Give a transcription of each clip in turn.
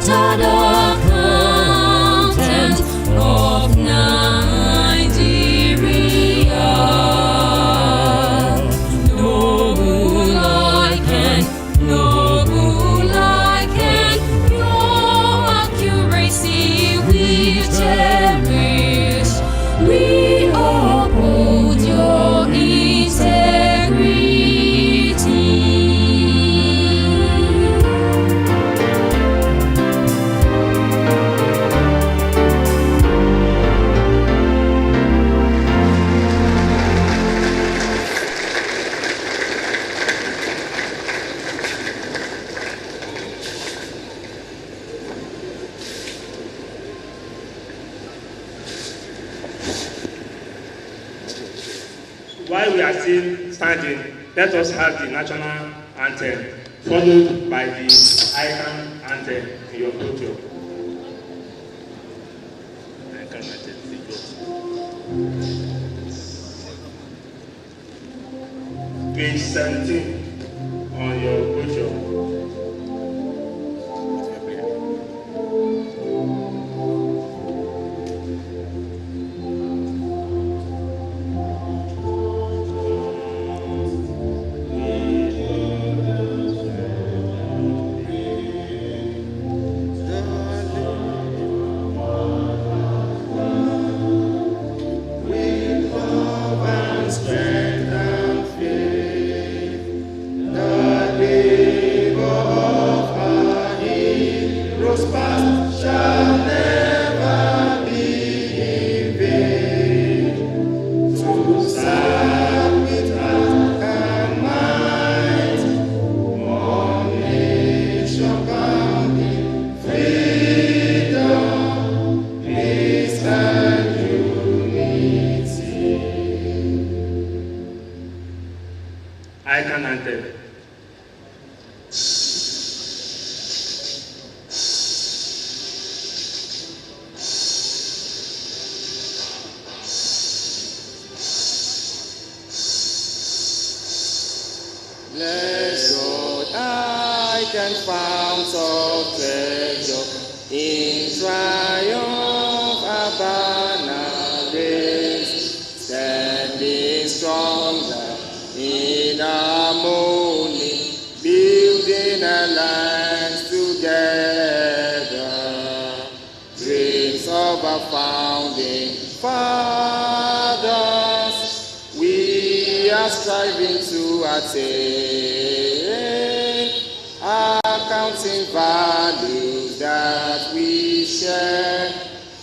chartered accountant of Nigeria. Noble ICAN, noble ICAN, your accuracy we cherish. We uphold your integrity. While we are still standing, let us have the national anthem, followed by the ICAN anthem in your culture. Page 17 on your culture. ICAN anthem. Bless God, ICAN fount of treasure, in triumph a banner raised, standing stronger in harmony, building alliance together. Dreams of our founding fathers, we are striving to attain, accounting values that we share,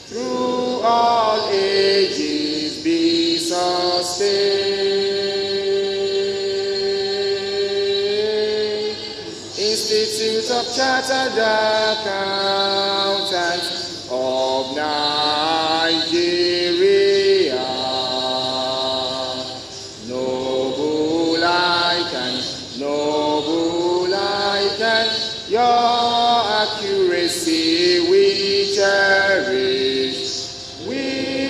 through all ages be sustained. Institute of Chartered Accountants of Nigeria. Noble ICAN, noble ICAN, your accuracy we cherish. We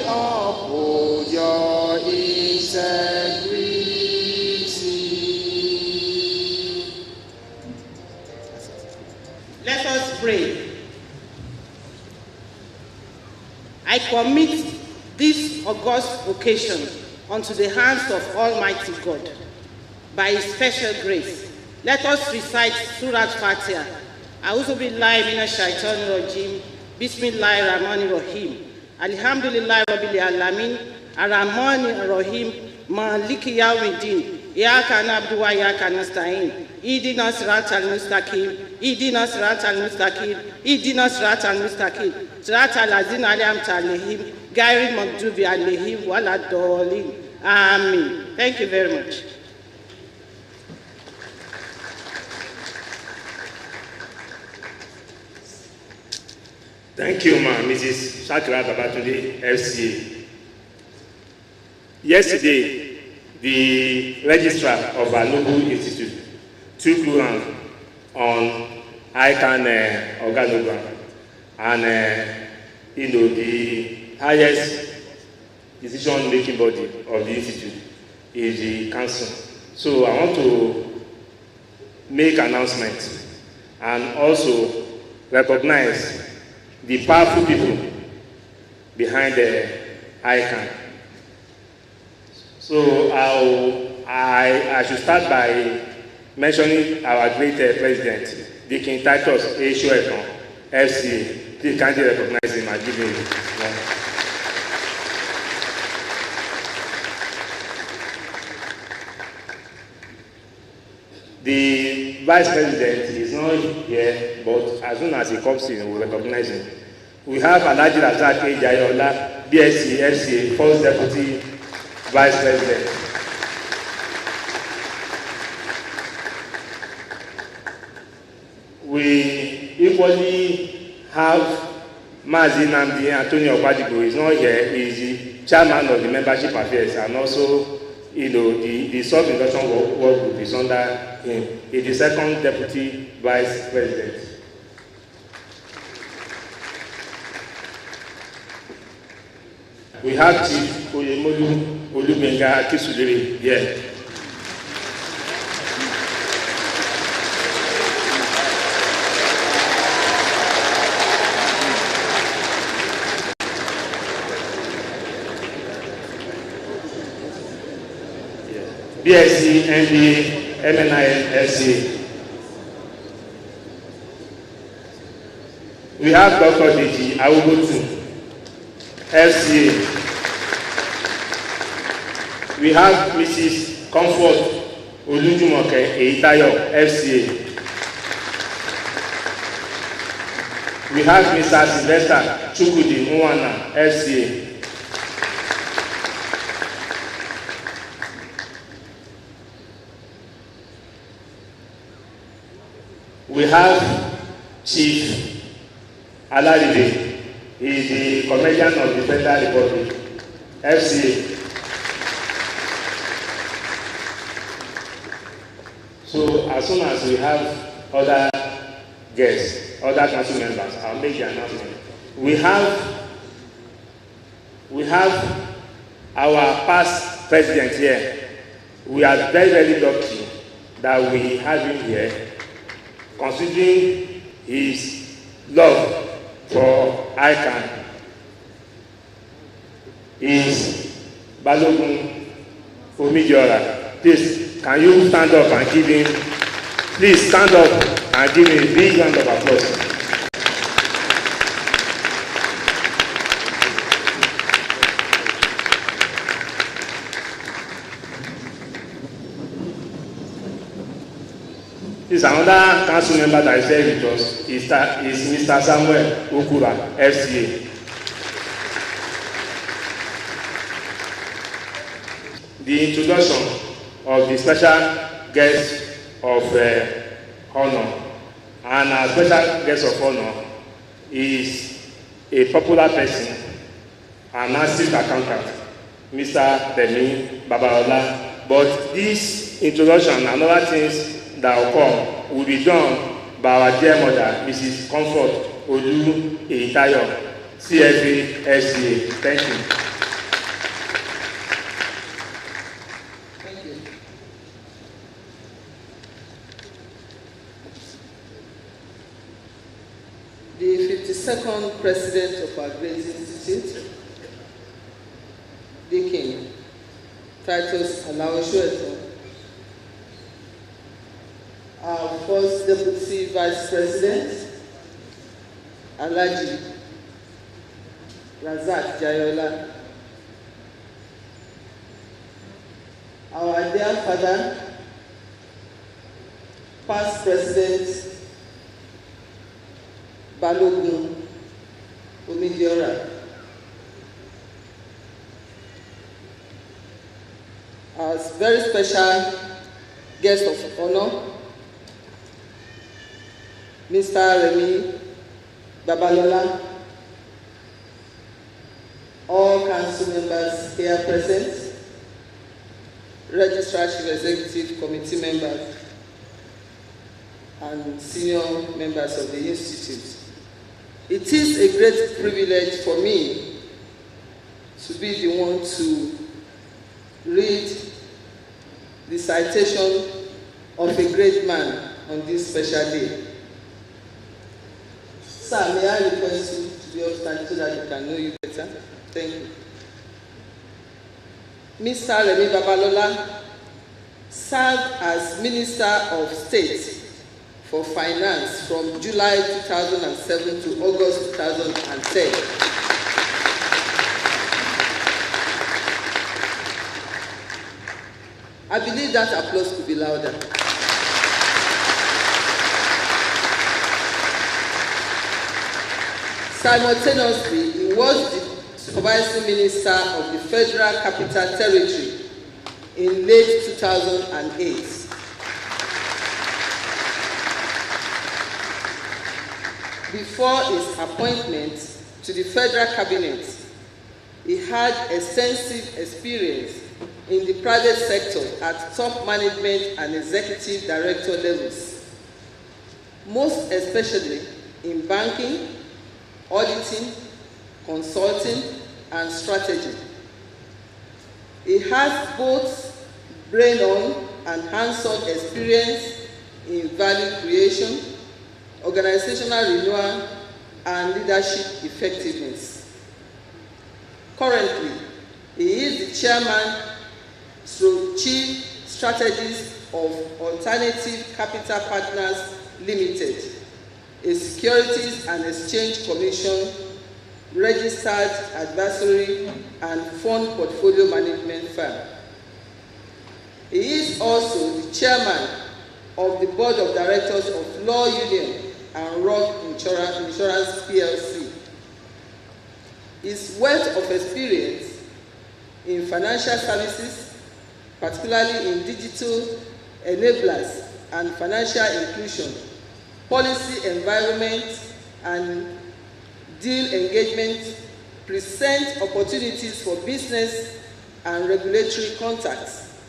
uphold your integrity. Let us pray. I commit this august occasion unto the hands of Almighty God. By His special grace, let us recite Surah Fatiha. A'udhu billahi minash shaitanir rajim. Bismillahir rahmanir rahim. Alhamdulillahi rabbil alamin. Ar-Rahmanir Rahim. Maliki yawmiddin. Iyyaka na'budu wa iyyaka nasta'in. Ihdinas siratal mustaqim. Ihdinas siratal mustaqim. Ihdinas siratal mustaqim. Siratal ladzina an'amta alaihim ghayril maghdubi alaihim waladdallin. Amen. Thank you very much. Thank you, Mrs. Shakira Babatunde, FCA. Yesterday, the registrar of our Noble Institute took rank on ICAN organogram, and the highest decision-making body of the institute is the council. So I want to make announcements and also recognize the powerful people behind the ICAN. So I should start by mentioning our great president, Deacon Titus A. Shoeton, FCA. Please kindly recognize him and give him one. The vice president is not here, but as soon as he comes in, we recognize him. We have Alhaji Razak Ejayola, BSc, FCA, first deputy vice president. We equally have Mazi Namdi Antonio Obadibo, who is not here. He is the chairman of the membership affairs, and also, the sub-induction work group is under him. He is the second deputy vice president. We have Chief Oyemolu Olubenga Kisuliri here. BSc, MBA, MNIL, SC. We have Dr. Deji Awugotu, FCA. We have Mrs. Comfort Olujumoke Eitayo, FCA. We have Mr. Sylvester Chukwudi Nwana, FCA. We have Chief Alaride. He is the comedian of the Federal Republic, FCA. So as soon as we have other guests, other council members, I'll make the announcement. We have our past president here. We are very, very lucky that we have him here, considering his love for ICAN. Is Balogun Omidiora. Please, can you stand up and give him, please stand up and give him a big round of applause. This another council member that is here with us is Mr. Samuel Okura, FCA. The introduction of the special guest of honor, and our special guest of honor is a popular person, an assistant accountant, Mr. Demi Babaola. But this introduction and other things that will come will be done by our dear mother, Mrs. Comfort Olu Eitayo, CFA, SCA. Thank you. The 52nd President of our great institute, Deacon Titus Shoeton, our first Deputy Vice President, Alhaji Razak Jayola, our dear father, past President Balogun Omidiora, our very special guest of honor, Mr. Remi Babalola, all council members here present, Registrar Chief Executive Committee members, and senior members of the Institute. It is a great privilege for me to be the one to read the citation of a great man on this special day. Sir, may I request you to be upstanding so that we can know you better? Thank you. Mr. Remi Babalola served as Minister of State for Finance from July 2007 to August 2010. I believe that applause could be louder. Simultaneously, he was the Supervising Minister of the Federal Capital Territory in late 2008. Before his appointment to the Federal Cabinet, he had extensive experience in the private sector at top management and executive director levels, most especially in banking, auditing, consulting, and strategy. He has both brain-on and hands-on experience in value creation, organizational renewal, and leadership effectiveness. Currently, he is the chairman / chief strategist of Alternative Capital Partners Limited, a Securities and Exchange Commission registered advisory and fund portfolio management firm. He is also the chairman of the board of directors of Law Union and Rock Insurance PLC. His wealth of experience in financial services, particularly in digital enablers and financial inclusion, policy environment, and deal engagement, present opportunities for business and regulatory contacts,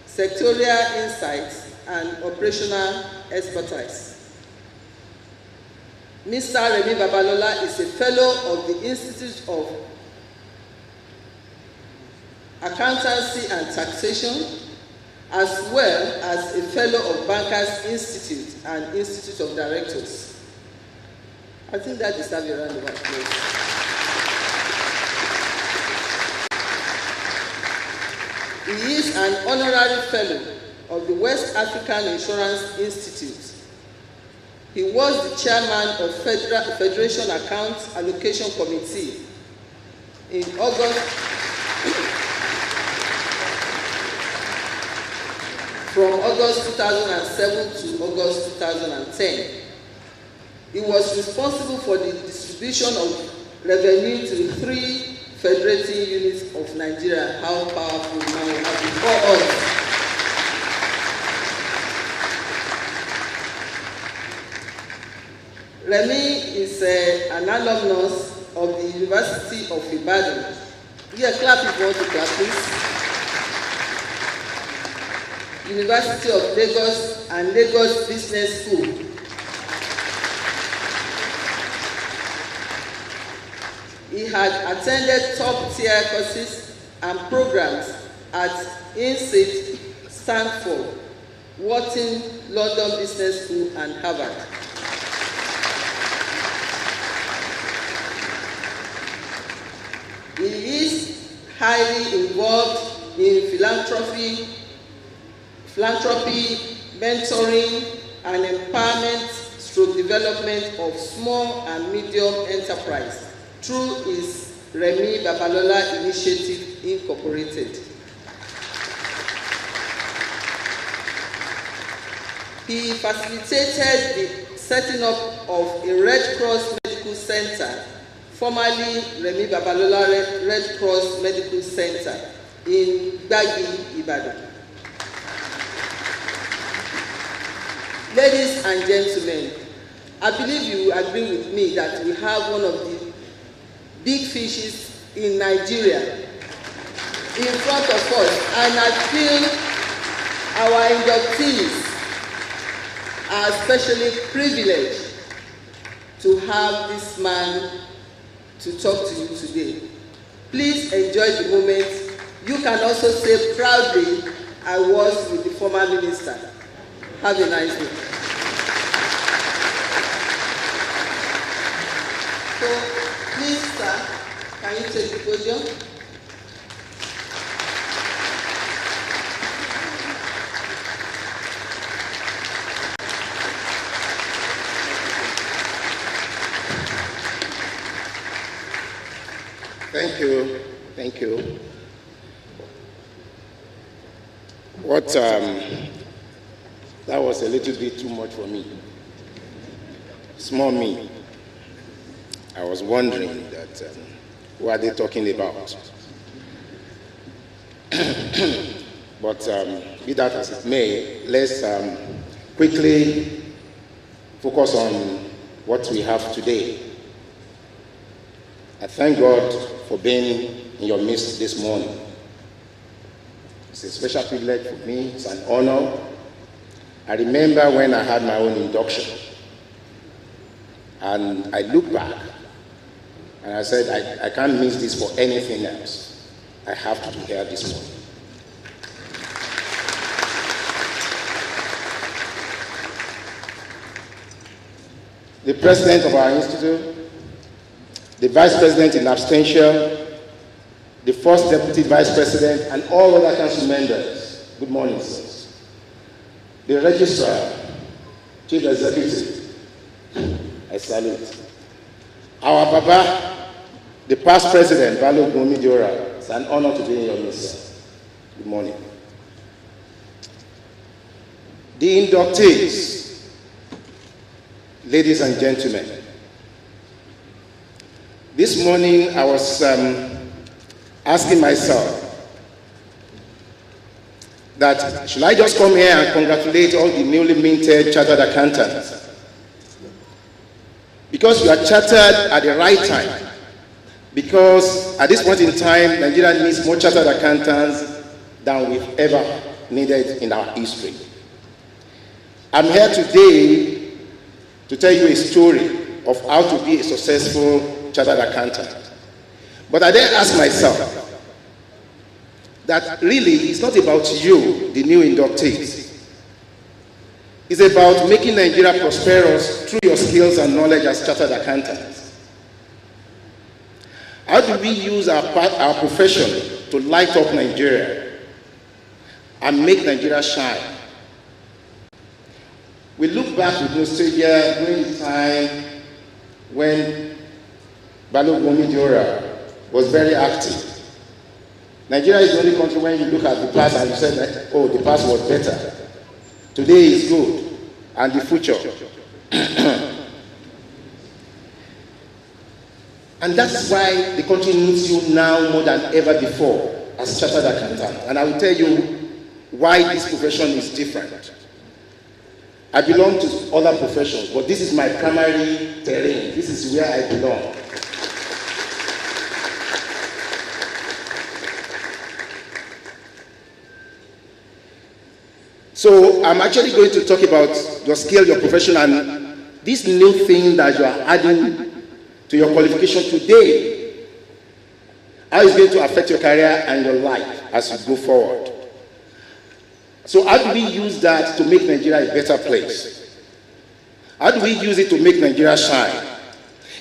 sectorial insights, and operational expertise. Mr. Remi Babalola is a fellow of the Institute of Accountancy and Taxation, as well as a fellow of Bankers Institute and Institute of Directors. I think that deserves a round of applause. He is an honorary fellow of the West African Insurance Institute. He was the chairman of Federation Accounts Allocation Committee in August from August 2007 to August 2010. He was responsible for the distribution of revenue to the 3 federating units of Nigeria. How powerful now we have before us. Remi is an alumnus of the University of Ibadan. Yeah, clap if you want to clap, please. University of Lagos and Lagos Business School. He had attended top-tier courses and programs at INSEAD, Stanford, Wharton, London Business School, and Harvard. He is highly involved in philanthropy, mentoring, and empowerment / development of small and medium enterprise through his Remi Babalola Initiative Incorporated. He facilitated the setting up of a Red Cross Medical Center, formerly Remi Babalola Red Cross Medical Center in Gbagi, Ibadan. Ladies and gentlemen, I believe you agree with me that we have one of the big fishes in Nigeria in front of us, and I feel our inductees are especially privileged to have this man to talk to you today. Please enjoy the moment. You can also say proudly, I was with the former minister. Have a nice day. Can you take the podium? Thank you. Thank you. That was a little bit too much for me. Small me. I was wondering that what are they talking about? But be that as it may, let's quickly focus on what we have today. I thank God for being in your midst this morning. It's a special privilege for me. It's an honor. I remember when I had my own induction, and I look back, and I said, I can't miss this for anything else. I have to be here this morning. The president of our institute, the vice president in absentia, the first deputy vice president, and all other council members. Good morning, sirs. The registrar, chief executive, I salute. Our Baba, the past president, Balogun Midiora. It's an honor to be in your midst, sir. Good morning. The inductees, ladies and gentlemen, this morning I was asking myself that should I just come here and congratulate all the newly minted chartered accountants? Because you are chartered at the right time. Because at this point in time, Nigeria needs more chartered accountants than we've ever needed in our history. I'm here today to tell you a story of how to be a successful chartered accountant. But I then ask myself that really it's not about you, the new inductees. It's about making Nigeria prosperous through your skills and knowledge as chartered accountants. How do we use our profession to light up Nigeria and make Nigeria shine? We look back with nostalgia during the time when Balogun Midiora was very active. Nigeria is the only country when you look at the past and you say, oh, the past was better. Today is good, and the future. And that's why the country needs you now more than ever before as chartered accountant. And I will tell you why this profession is different. I belong to other professions, but this is my primary terrain. This is where I belong. So I'm actually going to talk about your skill, your profession, and this new thing that you are adding to your qualification today. How it's going to affect your career and your life as you go forward. So how do we use that to make Nigeria a better place? How do we use it to make Nigeria shine?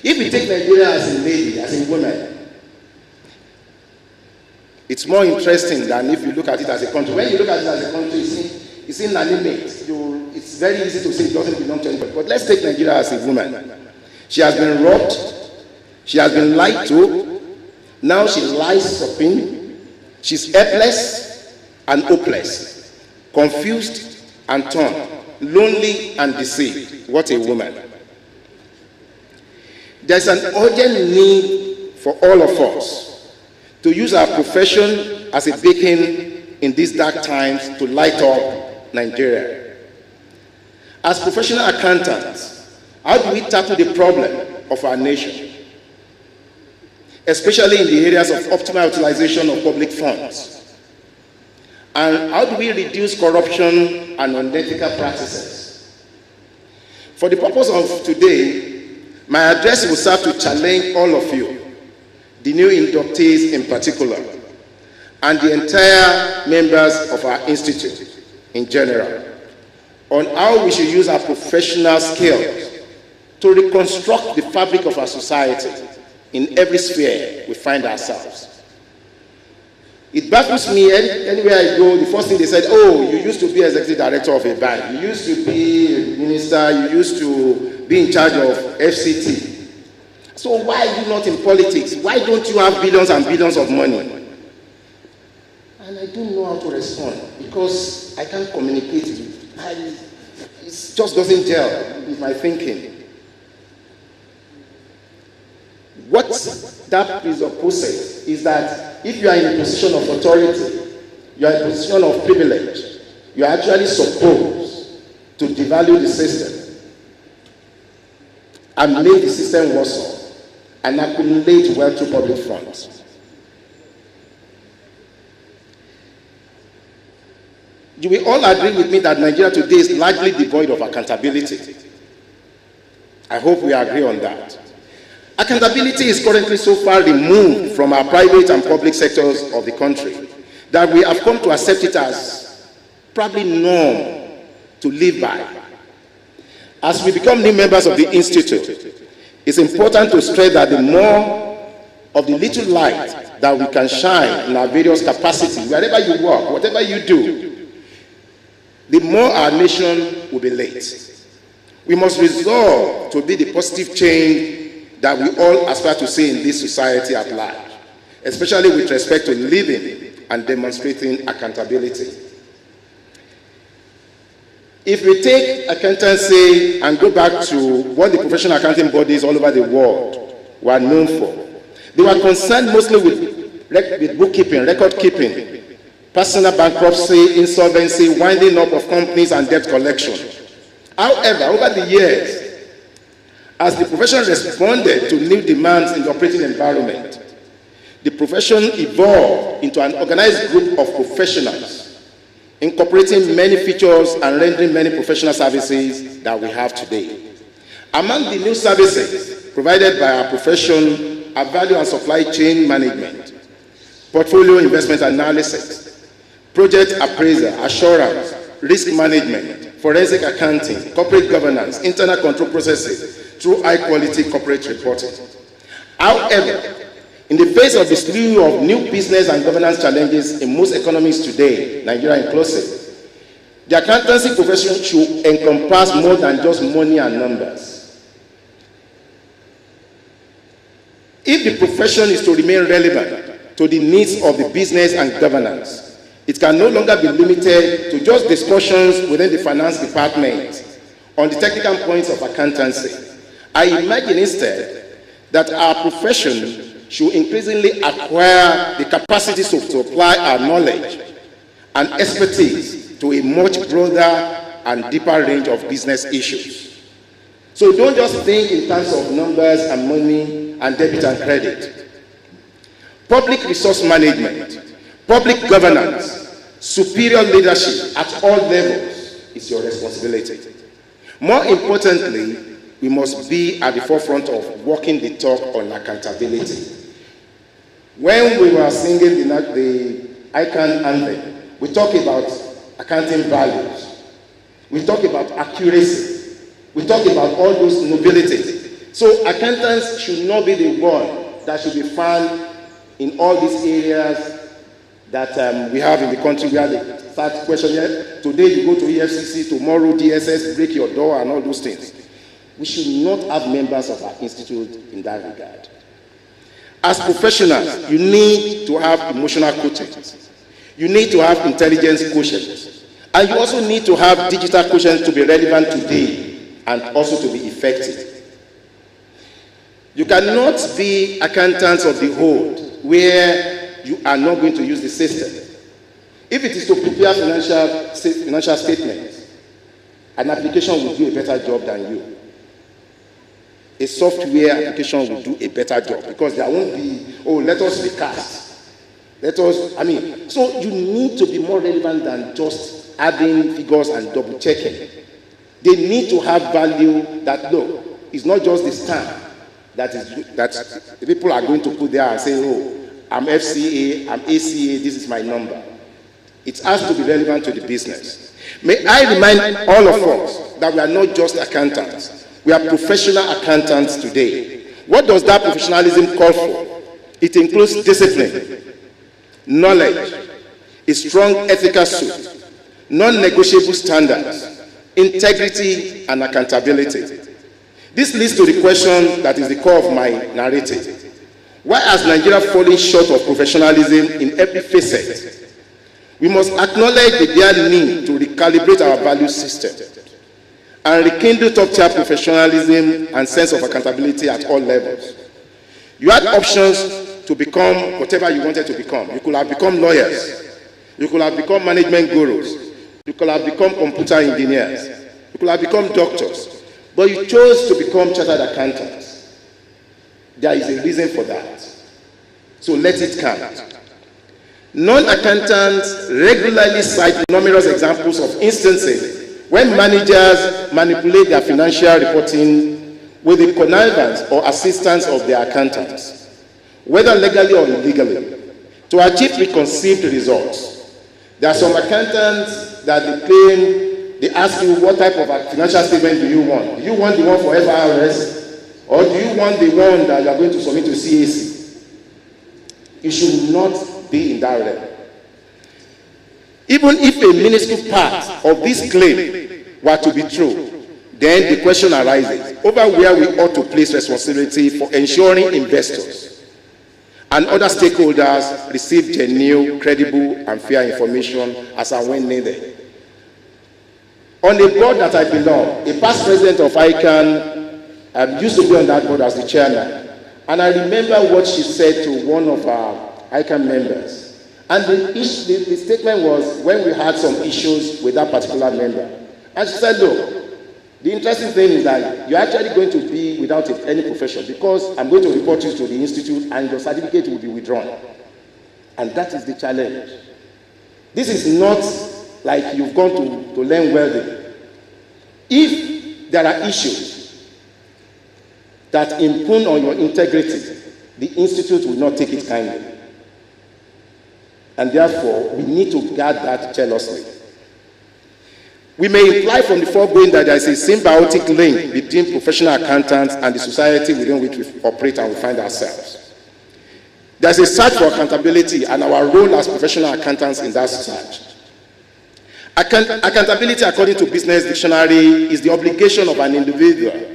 If we take Nigeria as a lady, as a woman, it's more interesting than if you look at it as a country. When you look at it as a country, it's inanimate. It's very easy to say it doesn't belong to anybody. But let's take Nigeria as a woman. She has been robbed. She has been lied to. Now she lies supreme. She's helpless and hopeless, confused and torn, lonely and deceived. What a woman. There's an urgent need for all of us to use our profession as a beacon in these dark times to light up Nigeria. As professional accountants, how do we tackle the problem of our nation, especially in the areas of optimal utilization of public funds? And how do we reduce corruption and unethical practices? For the purpose of today, my address will serve to challenge all of you, the new inductees in particular, and the entire members of our institute in general, on how we should use our professional skills to reconstruct the fabric of our society in every sphere we find ourselves. It baffles me anywhere I go. The first thing they said, oh, you used to be executive director of a bank, you used to be a minister, you used to be in charge of FCT. So why are you not in politics? Why don't you have billions and billions of money? And I don't know how to respond because I can't communicate with it. It just doesn't gel with my thinking. What that presupposes is that if you are in a position of authority, you are in a position of privilege, you are actually supposed to devalue the system and make the system worse and accumulate wealth to public funds. You will all agree with me that Nigeria today is largely devoid of accountability. I hope we agree on that. Accountability is currently so far removed from our private and public sectors of the country that we have come to accept it as probably norm to live by. As we become new members of the Institute, it's important to stress that the more of the little light that we can shine in our various capacities, wherever you work, whatever you do, the more our nation will be late. We must resolve to be the positive change that we all aspire to see in this society at large, especially with respect to living and demonstrating accountability. If we take accountancy and go back to what the professional accounting bodies all over the world were known for, they were concerned mostly with bookkeeping, record keeping, personal bankruptcy, insolvency, winding up of companies, and debt collection. However, over the years, as the profession responded to new demands in the operating environment, the profession evolved into an organized group of professionals, incorporating many features and rendering many professional services that we have today. Among the new services provided by our profession are value and supply chain management, portfolio investment analysis, project appraisal, assurance, risk management, forensic accounting, corporate governance, internal control processes, through high-quality corporate reporting. However, in the face of the slew of new business and governance challenges in most economies today, Nigeria inclusive, the accountancy profession should encompass more than just money and numbers. If the profession is to remain relevant to the needs of the business and governance, it can no longer be limited to just discussions within the finance department on the technical points of accountancy. I imagine instead that our profession should increasingly acquire the capacities to apply our knowledge and expertise to a much broader and deeper range of business issues. So don't just think in terms of numbers and money and debit and credit. Public resource management, public governance, superior leadership at all levels is your responsibility. More importantly, we must be at the forefront of walking the talk on accountability. When we were singing the ICAN-ngr, we talk about accounting values. We talk about accuracy. We talk about all those nobilities. So accountants should not be the one that should be found in all these areas that we have in the country where they start questioning. Today you go to EFCC, tomorrow DSS, break your door and all those things. We should not have members of our institute in that regard. As professionals, you need to have emotional quotient. You need to have intelligence quotient. And you also need to have digital quotient to be relevant today and also to be effective. You cannot be accountants of the whole where you are not going to use the system. If it is to prepare financial statements, an application will do a better job than you. A software application will do a better job because there won't be, oh, let us recast. So you need to be more relevant than just adding figures and double checking. They need to have value that, look, it's not just the stamp that people are going to put there and say, oh, I'm FCA, I'm ACA, this is my number. It has to be relevant to the business. May I remind all of us that we are not just accountants. We are professional accountants today. What does that professionalism call for? It includes discipline, knowledge, a strong ethical suit, non-negotiable standards, integrity, and accountability. This leads to the question that is the core of my narrative. Why has Nigeria fallen short of professionalism in every facet? We must acknowledge the dire need to recalibrate our value system and rekindle top-tier professionalism and sense of accountability at all levels. You had options to become whatever you wanted to become. You could have become lawyers. You could have become management gurus. You could have become computer engineers. You could have become doctors. But you chose to become chartered accountants. There is a reason for that. So let it count. Non-accountants regularly cite numerous examples of instances when managers manipulate their financial reporting with the connivance or assistance of their accountants, whether legally or illegally, to achieve preconceived results. There are some accountants that they claim, they ask you what type of financial statement do you want? Do you want the one for FIRS? Or do you want the one that you are going to submit to CAC? You should not be in that realm. Even if a minuscule part of this claim were to be true, then the question arises over where we ought to place responsibility for ensuring investors and other stakeholders receive genuine, credible, and fair information as and when needed. On the board that I belong, a past president of ICAN used to be on that board as the chairman. And I remember what she said to one of our ICAN members. And the statement was when we had some issues with that particular member. And she said, look, the interesting thing is that you're actually going to be without any profession because I'm going to report you to the institute and your certificate will be withdrawn. And that is the challenge. This is not like you've gone to learn welding. If there are issues that impugn on your integrity, the institute will not take it kindly. And therefore, we need to guard that jealously. We may imply from the foregoing that there is a symbiotic link between professional accountants and the society within which we operate and we find ourselves. There is a search for accountability and our role as professional accountants in that search. Accountability, according to Business Dictionary, is the obligation of an individual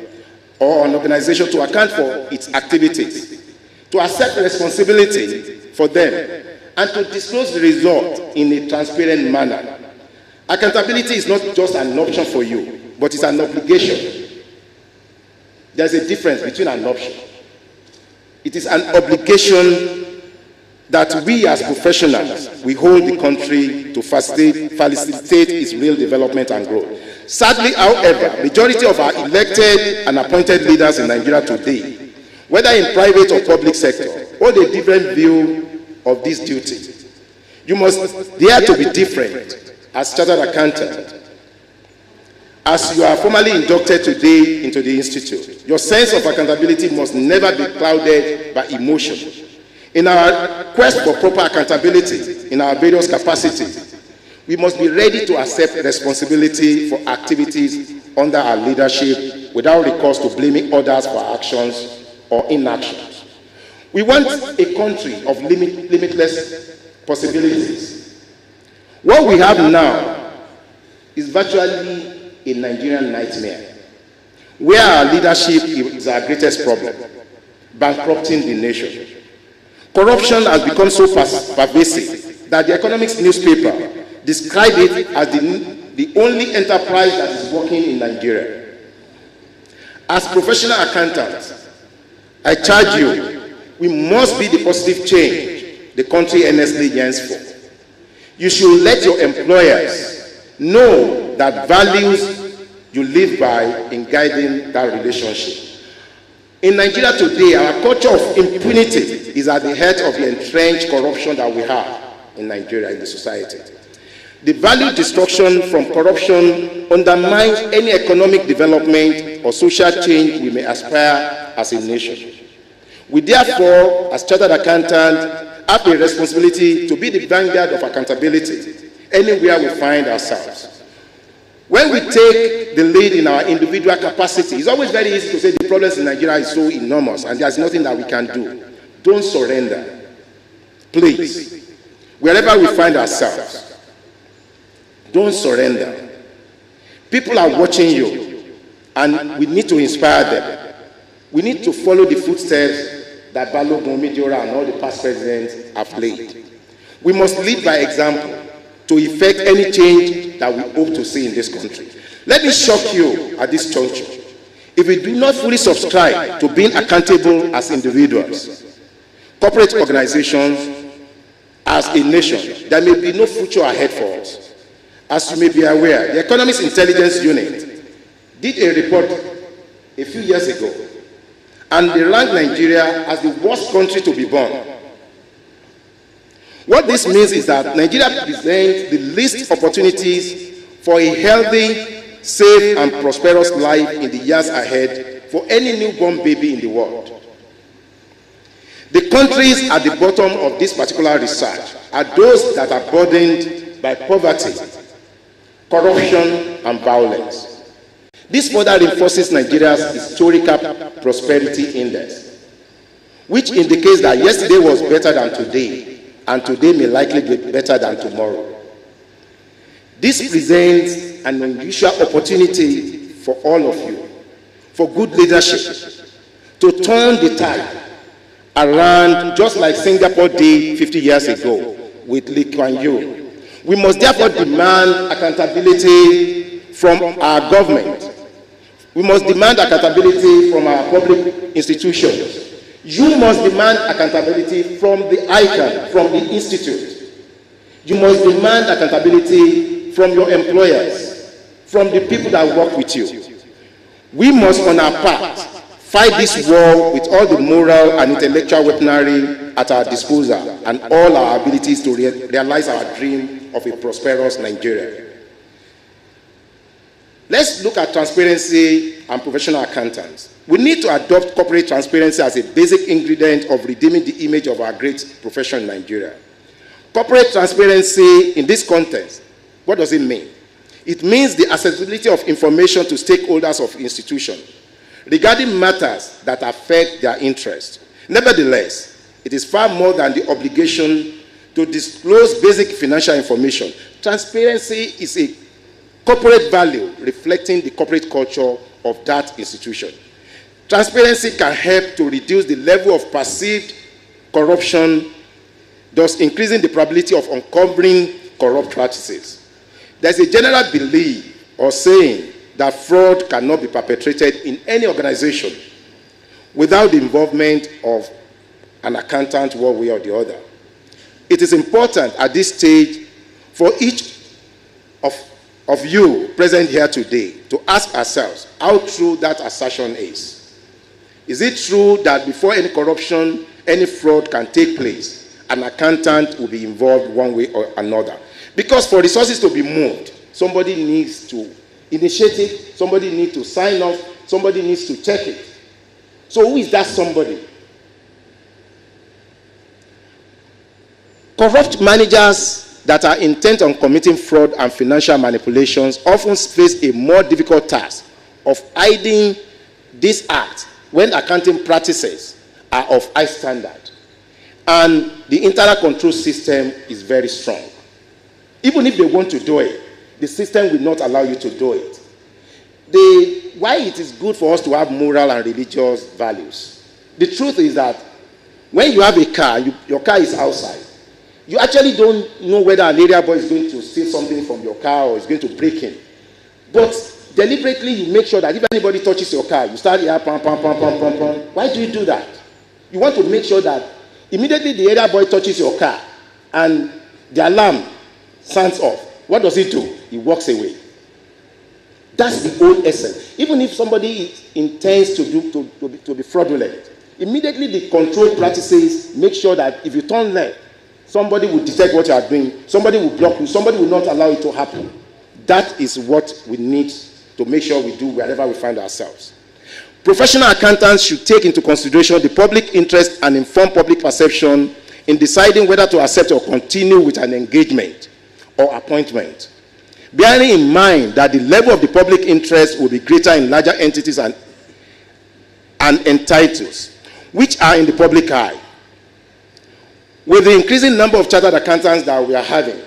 or an organization to account for its activities, to accept responsibility for them, and to disclose the result in a transparent manner. Accountability is not just an option for you, but it's an obligation. There's a difference between an option. It is an obligation that we as professionals, we hold the country to facilitate its real development and growth. Sadly, however, majority of our elected and appointed leaders in Nigeria today, whether in private or public sector, hold a different view of this duty. You must dare to be different as chartered accountant. As you are formally inducted today into the institute, your sense of accountability must never be clouded by emotion. In our quest for proper accountability in our various capacities, we must be ready to accept responsibility for activities under our leadership without recourse to blaming others for actions or inactions. We want a country of limitless possibilities. What we have now is virtually a Nigerian nightmare, where our leadership is our greatest problem, bankrupting the nation. Corruption has become so pervasive that the Economics newspaper described it as the only enterprise that is working in Nigeria. As professional accountants, I charge you, we must be the positive change the country earnestly yearns for. You should let your employers know that values you live by in guiding that relationship. In Nigeria today, our culture of impunity is at the heart of the entrenched corruption that we have in Nigeria, in the society. The value destruction from corruption undermines any economic development or social change we may aspire as a nation. We therefore, as chartered accountants, have a responsibility to be the vanguard of accountability anywhere we find ourselves. When we take the lead in our individual capacity, it's always very easy to say the problems in Nigeria is so enormous and there's nothing that we can do. Don't surrender. Please, wherever we find ourselves, don't surrender. People are watching you, and we need to inspire them. We need to follow the footsteps that Balogun, Midora, and all the past presidents have laid. We must lead by example to effect any change that we hope to see in this country. Let me shock you at this juncture. If we do not fully subscribe to being accountable as individuals, corporate organizations, as a nation, there may be no future ahead for us. As you may be aware, the Economics Intelligence Unit did a report a few years ago, and they ranked Nigeria as the worst country to be born. What this means is that Nigeria presents the least opportunities for a healthy, safe, and prosperous life in the years ahead for any newborn baby in the world. The countries at the bottom of this particular research are those that are burdened by poverty, corruption, and violence. This further reinforces Nigeria's historical prosperity index, which indicates that yesterday was better than today, and today may likely be better than tomorrow. This presents an unusual opportunity for all of you, for good leadership, to turn the tide around, just like Singapore did 50 years ago with Lee Kuan Yew. We must therefore demand accountability from our government. We must demand accountability from our public institutions. You must demand accountability from the ICAN, from the institute. You must demand accountability from your employers, from the people that work with you. We must, on our part, fight this war with all the moral and intellectual weaponry at our disposal and all our abilities to realize our dream of a prosperous Nigeria. Let's look at transparency and professional accountants. We need to adopt corporate transparency as a basic ingredient of redeeming the image of our great profession in Nigeria. Corporate transparency in this context, what does it mean? It means the accessibility of information to stakeholders of institutions regarding matters that affect their interest. Nevertheless, it is far more than the obligation to disclose basic financial information. Transparency is a corporate value reflecting the corporate culture of that institution. Transparency can help to reduce the level of perceived corruption, thus increasing the probability of uncovering corrupt practices. There's a general belief or saying that fraud cannot be perpetrated in any organization without the involvement of an accountant one way or the other. It is important at this stage for each of you present here today to ask ourselves how true that assertion is. Is it true that before any corruption, any fraud can take place, an accountant will be involved one way or another? Because for resources to be moved, somebody needs to initiate it, somebody needs to sign off, somebody needs to check it. So who is that somebody? Corrupt managers that are intent on committing fraud and financial manipulations often face a more difficult task of hiding this act when accounting practices are of high standard and the internal control system is very strong. Even if they want to do it, the system will not allow you to do it. Why it is good for us to have moral and religious values? The truth is that when you have a car, your car is outside. You actually don't know whether an area boy is going to steal something from your car or is going to break in. But deliberately, you make sure that if anybody touches your car, you start here, pam, pam, pam, pam, pam, pam. Why do you do that? You want to make sure that immediately the area boy touches your car and the alarm sounds off. What does he do? He walks away. That's the whole essence. Even if somebody intends to be fraudulent, immediately the control practices make sure that if you turn left, somebody will detect what you are doing, somebody will block you, somebody will not allow it to happen. That is what we need to make sure we do wherever we find ourselves. Professional accountants should take into consideration the public interest and inform public perception in deciding whether to accept or continue with an engagement or appointment. bearing in mind that the level of the public interest will be greater in larger entities and entitles, which are in the public eye. With the increasing number of chartered accountants that we are having,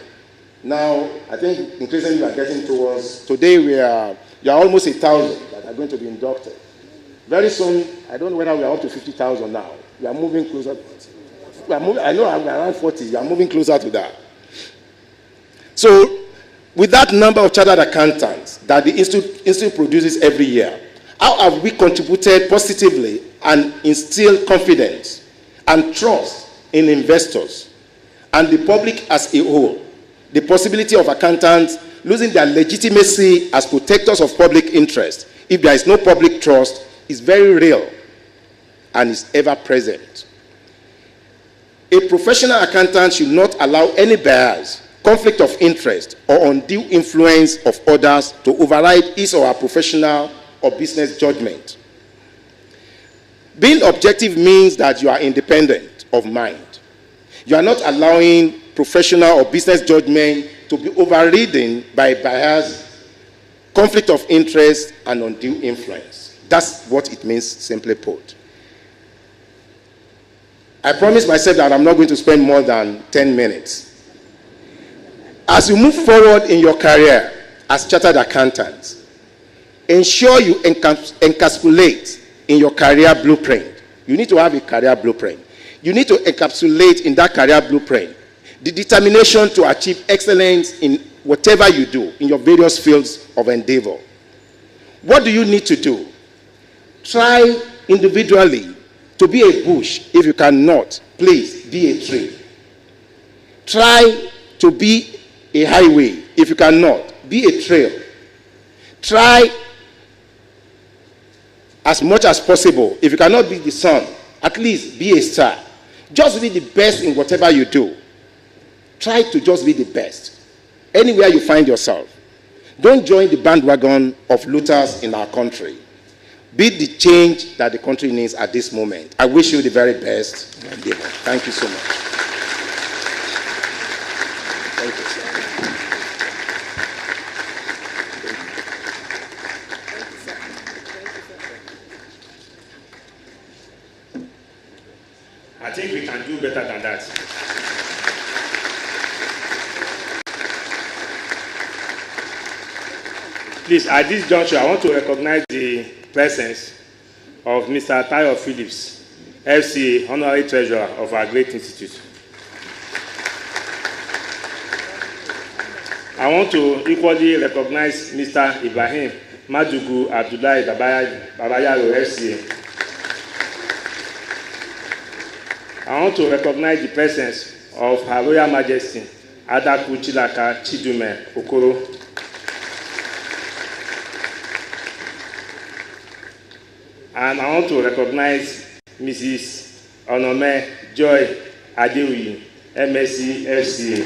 now I think increasingly we are getting towards, today you are almost 1,000 that are going to be inducted. Very soon, I don't know whether we are up to 50,000 now. We are moving closer. I know I'm around 40. We are moving closer to that. So, with that number of chartered accountants that the institute produces every year, how have we contributed positively and instilled confidence and trust in investors and the public as a whole? The possibility of accountants losing their legitimacy as protectors of public interest, if there is no public trust, is very real and is ever present. A professional accountant should not allow any bias, conflict of interest, or undue influence of others to override his or her professional or business judgment. Being objective means that you are independent of mind. You are not allowing professional or business judgment to be overridden by bias, conflict of interest, and undue influence. That's what it means, simply put. I promised myself that I'm not going to spend more than 10 minutes. As you move forward in your career as chartered accountants, ensure you encapsulate in your career blueprint. You need to have a career blueprint. You need to encapsulate in that career blueprint the determination to achieve excellence in whatever you do in your various fields of endeavor. What do you need to do? Try individually to be a bush. If you cannot, please be a tree. Try to be a highway. If you cannot, be a trail. Try as much as possible. If you cannot be the sun, at least be a star. Just be the best in whatever you do. Try to just be the best anywhere you find yourself. Don't join the bandwagon of looters in our country. Be the change that the country needs at this moment. I wish you the very best. Thank you so much. Thank you, sir. I think we can do better than that. Please, at this juncture, I want to recognize the presence of Mr. Tayo Phillips, FCA, Honorary Treasurer of our great institute. I want to equally recognize Mr. Ibrahim Madugu Abdullahi Babayaro, FCA. I want to recognize the presence of Her Royal Majesty Adaku Chilaka Chidume Okoro. And I want to recognize Mrs. Onome Joy Adewi, MSc FCA.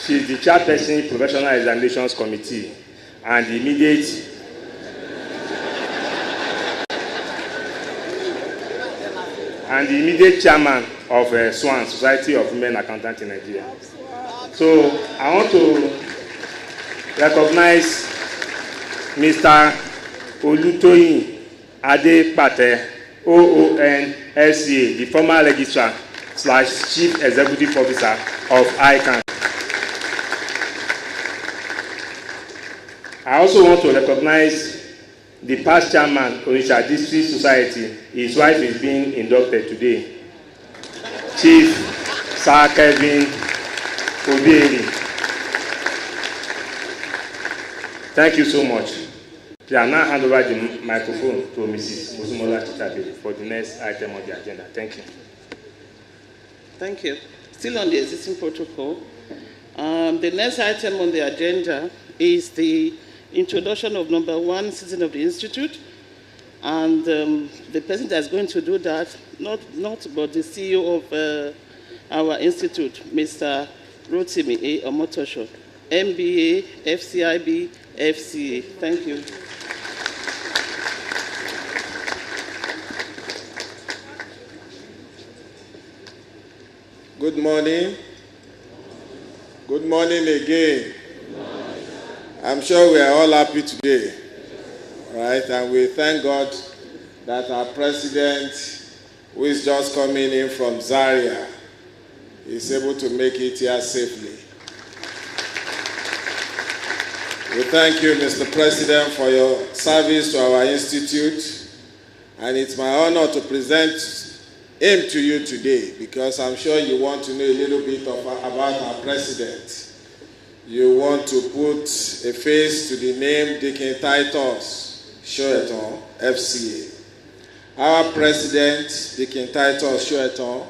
She is the chairperson Professional Examinations Committee and the immediate chairman of SWAN, Society of Women Accountants in Nigeria. So I want to recognize Mr. Olutoyin Adepate, OON SCA, the former registrar / chief executive officer of ICAN. I also want to recognize the past chairman, Onitsha District Society. His wife is being inducted today. Chief Sir Kevin Obieri. Thank you so much. I now hand over the microphone to Mrs. Mosumola Chitabe for the next item on the agenda. Thank you. Thank you. Still on the existing protocol, the next item on the agenda is the introduction of number 1 citizen of the Institute, and the person that's going to do that, not but the CEO of our institute, Mr. Rotimi A. Omotosho, MBA, FCIB, FCA. Thank you. Good morning. Good morning again. I'm sure we are all happy today. Right? And we thank God that our president, who is just coming in from Zaria, is able to make it here safely. We thank you, Mr. President, for your service to our institute. And it's my honor to present him to you today, because I'm sure you want to know a little bit about our president. You want to put a face to the name Deacon Titus Shoeton, FCA. Our president, Deacon Titus Shoeton,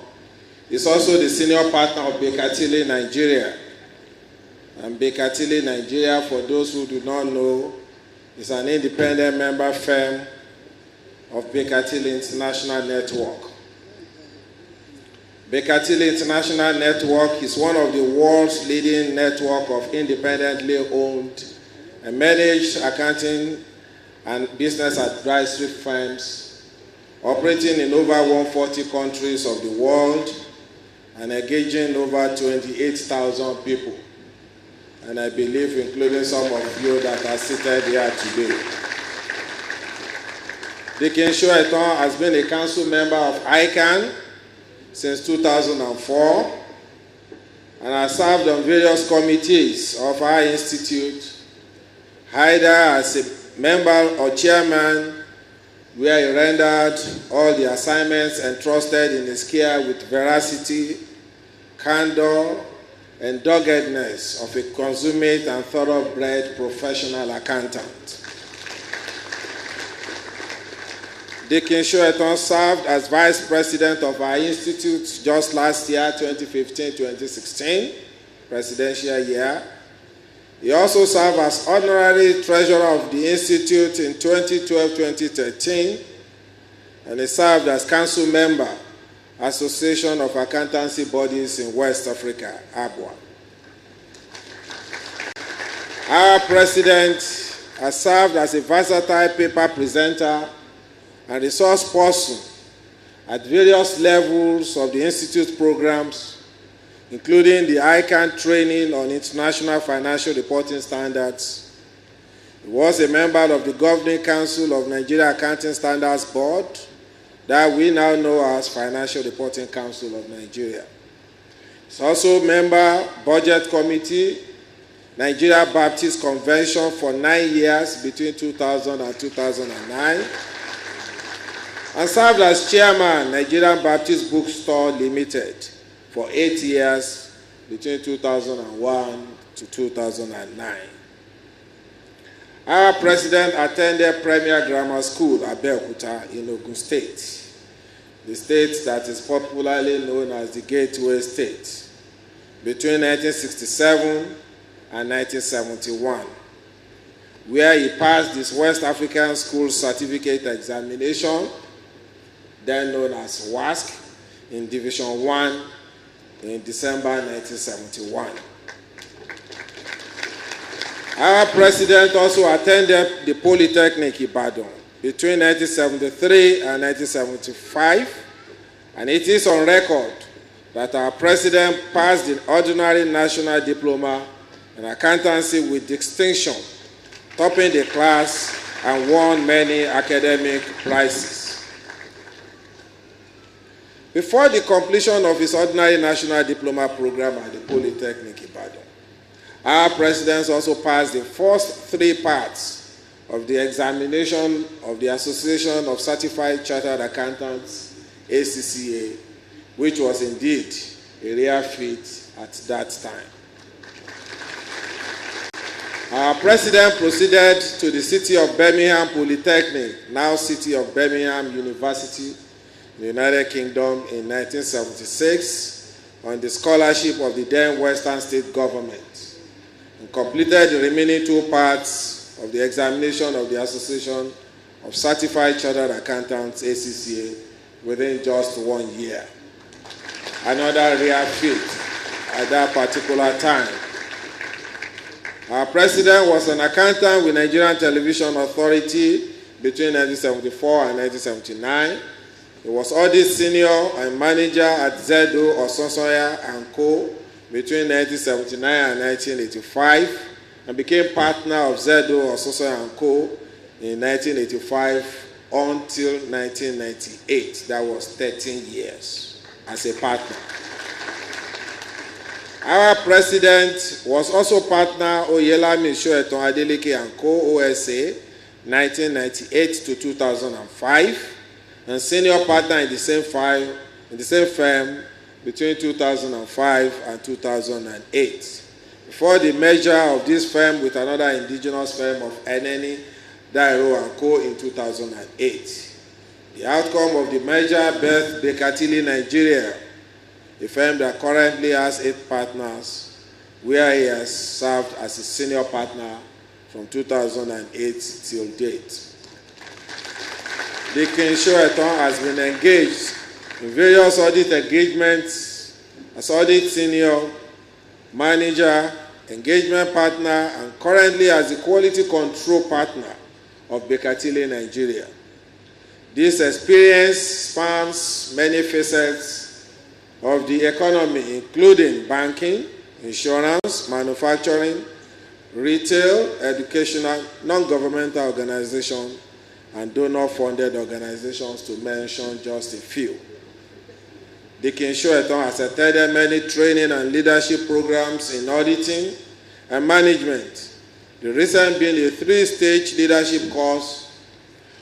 is also the senior partner of Bekatili Nigeria. And Bekatili Nigeria, for those who do not know, is an independent member firm of Bekatili International Network. Bekatili International Network is one of the world's leading network of independently owned and managed accounting and business advisory firms operating in over 140 countries of the world and engaging over 28,000 people. And I believe including some of you that are seated here today. Deacon Shoeton has been a council member of ICAN since 2004, and has served on various committees of our institute, either as a member or chairman, where he rendered all the assignments entrusted in his care with veracity, candor, and doggedness of a consummate and thoroughbred professional accountant. Deacon Shoeton served as vice president of our institute just last year, 2015-2016, presidential year. He also served as honorary treasurer of the institute in 2012-2013, and he served as council member, Association of Accountancy Bodies in West Africa, ABWA. Our president has served as a versatile paper presenter and resource person at various levels of the Institute programs, including the ICAN training on international financial reporting standards. He was a member of the Governing Council of Nigeria Accounting Standards Board, that we now know as Financial Reporting Council of Nigeria. He's also a member, Budget Committee, Nigeria Baptist Convention for 9 years between 2000 and 2009, and served as chairman, Nigerian Baptist Bookstore Limited for 8 years between 2001 to 2009. Our president attended Premier Grammar School, Abeokuta, in Ogun State, the state that is popularly known as the Gateway State, between 1967 and 1971, where he passed his West African School Certificate Examination, then known as WASC, in Division 1 in December 1971. Our president also attended the Polytechnic Ibadan between 1973 and 1975, and it is on record that our president passed the ordinary national diploma in accountancy with distinction, topping the class and won many academic prizes. Before the completion of his ordinary national diploma program at the Polytechnic Ibadan, our president also passed the first 3 parts of the examination of the Association of Certified Chartered Accountants, ACCA, which was indeed a rare feat at that time. Our president proceeded to the city of Birmingham Polytechnic, now city of Birmingham University, in the United Kingdom, in 1976 on the scholarship of the then Western State government, and completed the remaining 2 parts of the examination of the Association of Certified Chartered Accountants, ACCA, within just 1 year. Another rare feat at that particular time. Our president was an accountant with Nigerian Television Authority between 1974 and 1979. He was audit senior and manager at Zedo, Osonsoya & Co. between 1979 and 1985 and became partner of Zedo Ososo & Co. in 1985 until 1998. That was 13 years as a partner. Our president was also partner Oyelami Soeton Adeleke & Co. OSA 1998 to 2005 and senior partner in the same firm between 2005 and 2008. Before the merger of this firm with another indigenous firm of Eneni, Dairo & Co. in 2008. The outcome of the merger birthed Bekatili Nigeria, a firm that currently has 8 partners, where he has served as a senior partner from 2008 till date. Dikin Soeton has been engaged in various audit engagements as audit senior, manager, engagement partner, and currently as the quality control partner of Bekatili Nigeria. This experience spans many facets of the economy, including banking, insurance, manufacturing, retail, educational, non-governmental organizations, and donor-funded organizations, to mention just a few. Dikin Soeton has attended many training and leadership programs in auditing and management, the recent being a 3-stage leadership course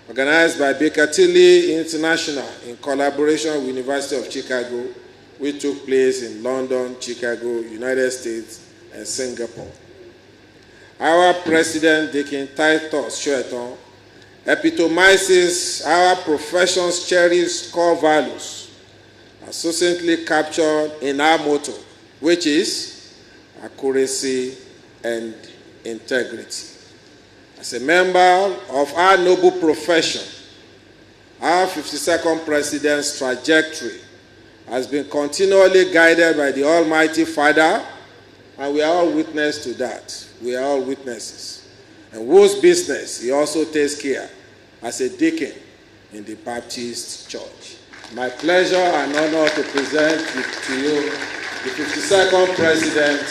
organized by Bekatili International in collaboration with University of Chicago, which took place in London, Chicago, United States, and Singapore. Our president, Dikin Titus Soeton, epitomizes our profession's cherished core values, succinctly captured in our motto, which is accuracy and integrity. As a member of our noble profession, our 52nd president's trajectory has been continually guided by the Almighty Father, and we are all witness to that. We are all witnesses. And whose business he also takes care as a deacon in the Baptist Church. My pleasure and honor to present to you the 52nd president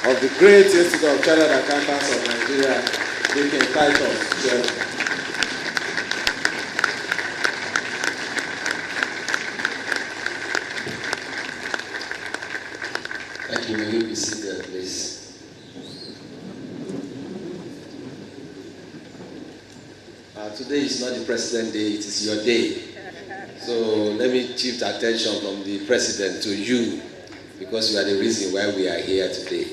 of the Great Institute of Chartered Accountants of Nigeria, Dikin Titus Soeton. Thank you. May you be seated, please. Today is not the President Day, it is your day. So let me shift attention from the President to you, because you are the reason why we are here today.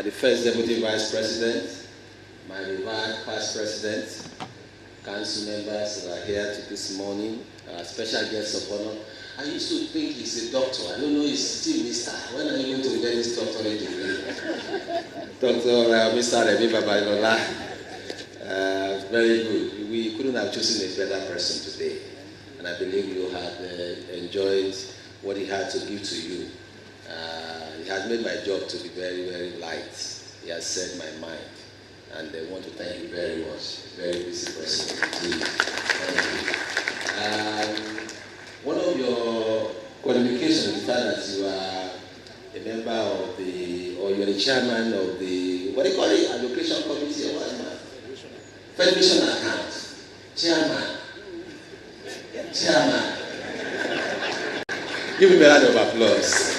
The First Deputy Vice President, my revered past President, council members that are here this morning, special guests of honor. I used to think he's a doctor. I don't know, he's still Mr. When are you going to get his doctorate degree? Dr. Mr. Remi Babalola. Very good. We couldn't have chosen a better person today. And I believe you have enjoyed what he had to give to you. He has made my job to be very, very light. He has set my mind. And I want to thank you very much. Very busy person. Thank you. One of your qualifications is the fact that you are a member of the, or you're the chairman of the, what do you call it, allocation committee or what? Federation account. Chairman. Give him a round of applause.